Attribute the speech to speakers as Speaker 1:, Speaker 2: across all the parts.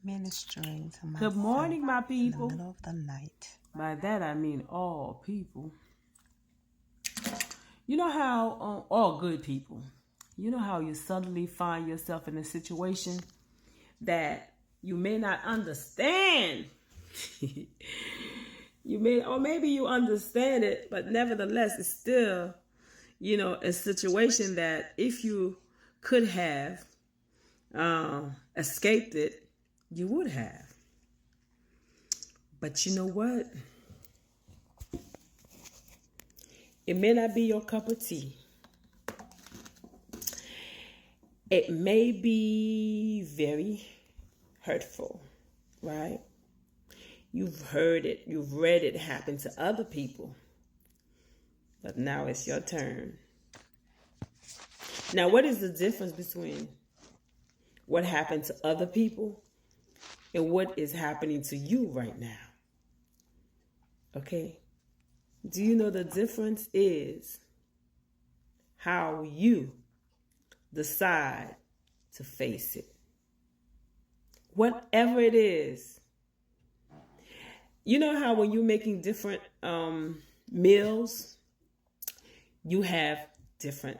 Speaker 1: ministering to myself.
Speaker 2: Good morning, my people.
Speaker 1: In the middle of the night.
Speaker 2: By that I mean all people. You know how, all good people, you know how you suddenly find yourself in a situation that you may not understand. Or maybe you understand it, but nevertheless, it's still, a situation that if you could have escaped it, you would have. But you know what? It may not be your cup of tea. It may be very hurtful, right? You've heard it, you've read it happen to other people. But now it's your turn. Now, what is the difference between what happened to other people and what is happening to you right now? Okay? Do you know the difference is how you decide to face it? Whatever it is. You know how when you're making different meals, you have different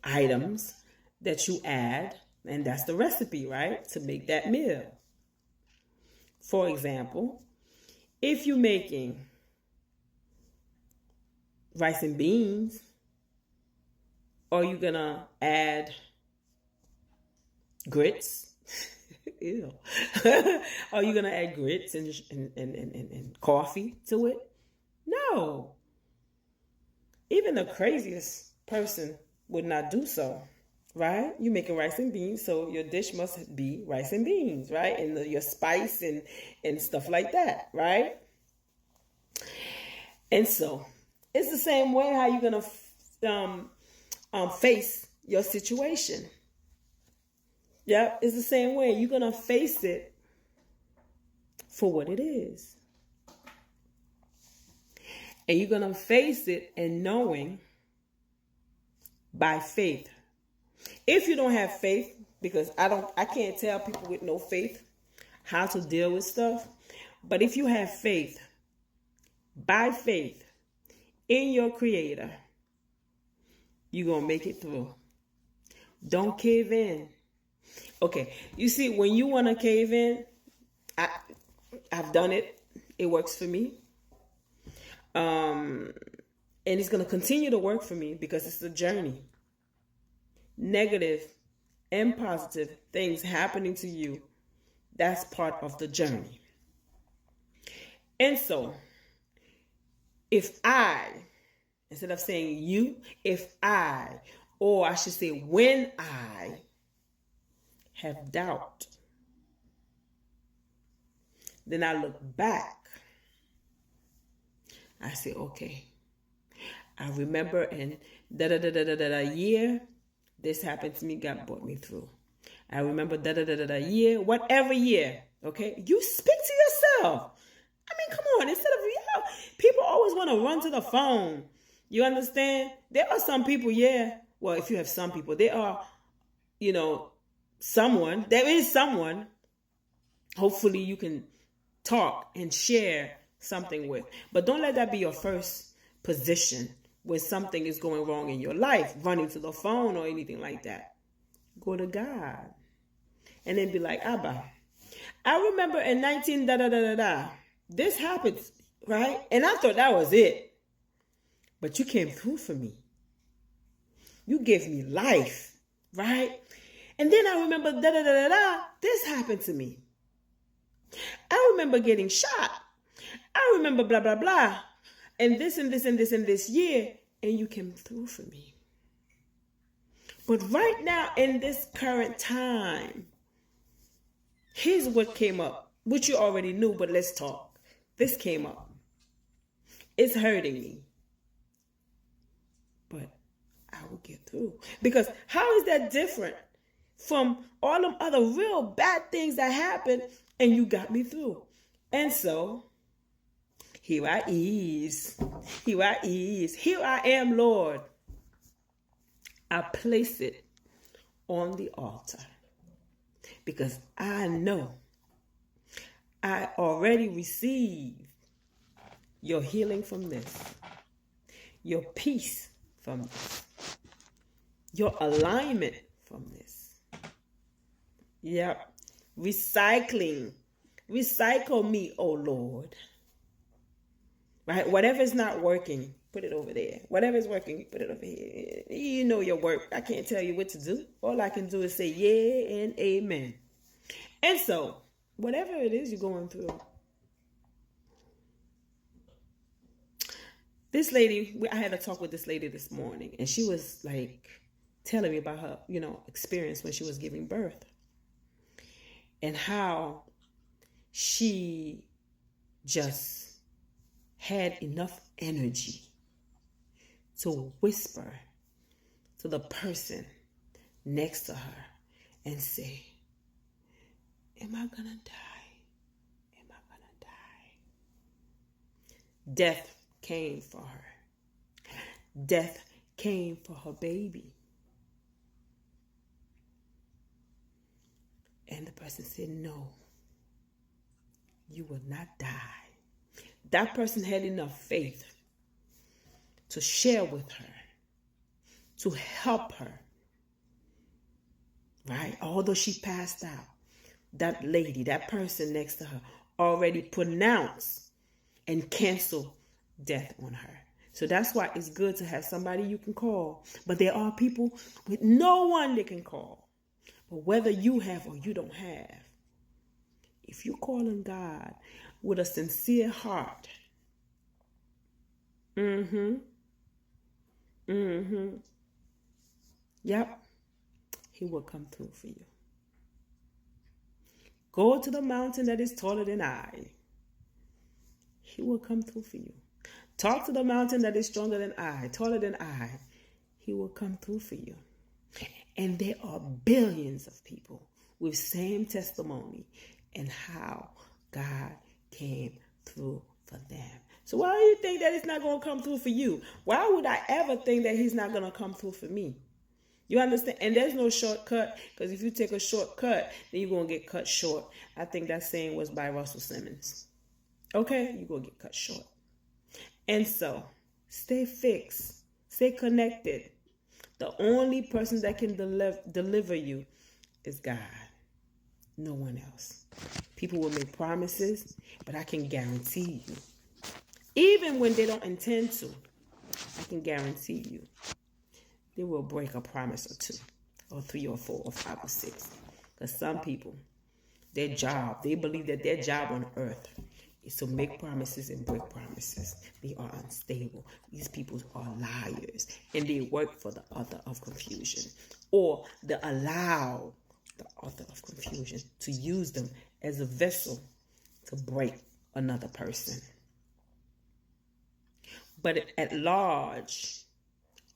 Speaker 2: items that you add, and that's the recipe, right? To make that meal. For example, if you're making rice and beans, are you gonna add grits? Ew. Are you gonna add grits and coffee to it? No. Even the craziest person would not do so, right? You're making rice and beans, so your dish must be rice and beans, right? And your spice and stuff like that, right? And so it's the same way how you're gonna face your situation. Yep, it's the same way. You're gonna face it for what it is. And you're gonna face it and knowing by faith. If you don't have faith, because I can't tell people with no faith how to deal with stuff. But if you have faith, by faith, in your Creator, you're going to make it through. Don't cave in. Okay, you see, when you want to cave in, I've done it. It works for me. And it's going to continue to work for me because it's a journey. Negative and positive things happening to you, that's part of the journey. And so, if I, instead of saying you, if I, or I should say when I have doubt, then I look back. I say, okay, I remember in year, this happened to me, God brought me through. I remember year, whatever year, okay? You speak to yourself. I mean, come on, instead of, people always want to run to the phone. You understand? There are some people, well, if you have some people, there are, there is someone, hopefully you can talk and share something with. But don't let that be your first position when something is going wrong in your life, running to the phone or anything like that. Go to God. And then be like, Abba, I remember in 19 this happened, right? And I thought that was it. But you came through for me. You gave me life, right? And then I remember this happened to me. I remember getting shot. I remember blah, blah, blah. And this and this and this and this year. And you came through for me. But right now, in this current time, here's what came up, which you already knew, but let's talk. This came up. It's hurting me. But I will get through. Because how is that different from all them other real bad things that happened and you got me through? And so, here I is. Here I is. Here I am, Lord. I place it on the altar because I know I already received your healing from this, your peace from this, your alignment from this. Yep. Recycle me, oh Lord. Right? Whatever is not working, put it over there. Whatever is working, put it over here. You know your work. I can't tell you what to do. All I can do is say yeah and amen. And so, whatever it is you're going through, this lady, I had a talk with this lady this morning, and she was like telling me about her, experience when she was giving birth and how she just had enough energy to whisper to the person next to her and say, am I gonna die? Am I gonna die? Death came for her. Death came for her baby. And the person said, no, you will not die. That person had enough faith to share with her, to help her, right? Although she passed out, that lady, that person next to her already pronounced and canceled death on her. So that's why it's good to have somebody you can call. But there are people with no one they can call. But whether you have or you don't have, if you're calling God with a sincere heart, yep, He will come through for you. Go to the mountain that is taller than I. He will come through for you. Talk to the mountain that is stronger than I, taller than I. He will come through for you. And there are billions of people with same testimony and how God came through for them. So why do you think that it's not going to come through for you? Why would I ever think that He's not going to come through for me? You understand? And there's no shortcut, because if you take a shortcut, then you're going to get cut short. I think that saying was by Russell Simmons. Okay? You're going to get cut short. And so, stay fixed. Stay connected. The only person that can deliver you is God. No one else. People will make promises, but I can guarantee you, even when they don't intend to, I can guarantee you, they will break a promise or two, or 3 or 4 or 5 or 6. Because some people, they believe that their job on earth is to make promises and break promises. They are unstable. These people are liars, and they work for the author of confusion, or they allow the author of confusion to use them as a vessel to break another person. But at large,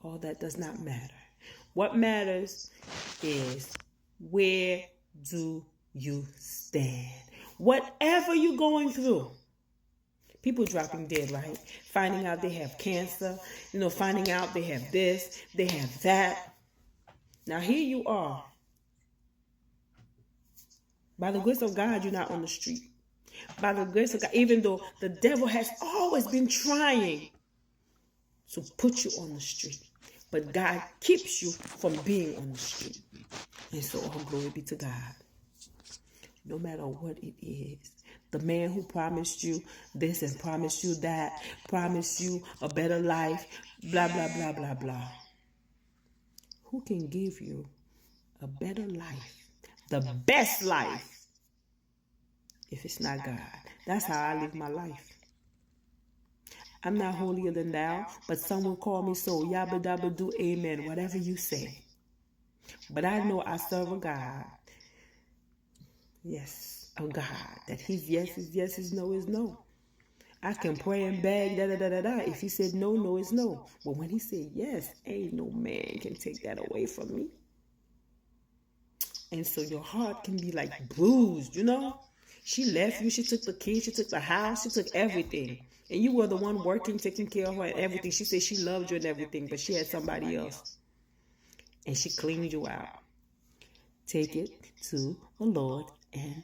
Speaker 2: all that does not matter. What matters is, where do you stand? Whatever you're going through. People dropping dead, right? Finding out they have cancer, finding out they have this, they have that. Now here you are. By the grace of God, you're not on the street. By the grace of God, even though the devil has always been trying to put you on the street, but God keeps you from being on the street. And so all glory be to God. No matter what it is. The man who promised you this and promised you that, promised you a better life, blah, blah, blah, blah, blah. Who can give you a better life, the best life, if it's not God? That's how I live my life. I'm not holier than thou, but some will call me so. Yabba dabba do, amen, whatever you say. But I know I serve a God. Yes, a God. That His yes is yes, His no is no. I can pray and beg, da-da-da-da-da. If He said no, no is no. But when He said yes, ain't no man can take that away from me. And so your heart can be like bruised, She left you, she took the kids, she took the house, she took everything. And you were the one working, taking care of her and everything. She said she loved you and everything, but she had somebody else. And she cleaned you out. Take it to the Lord and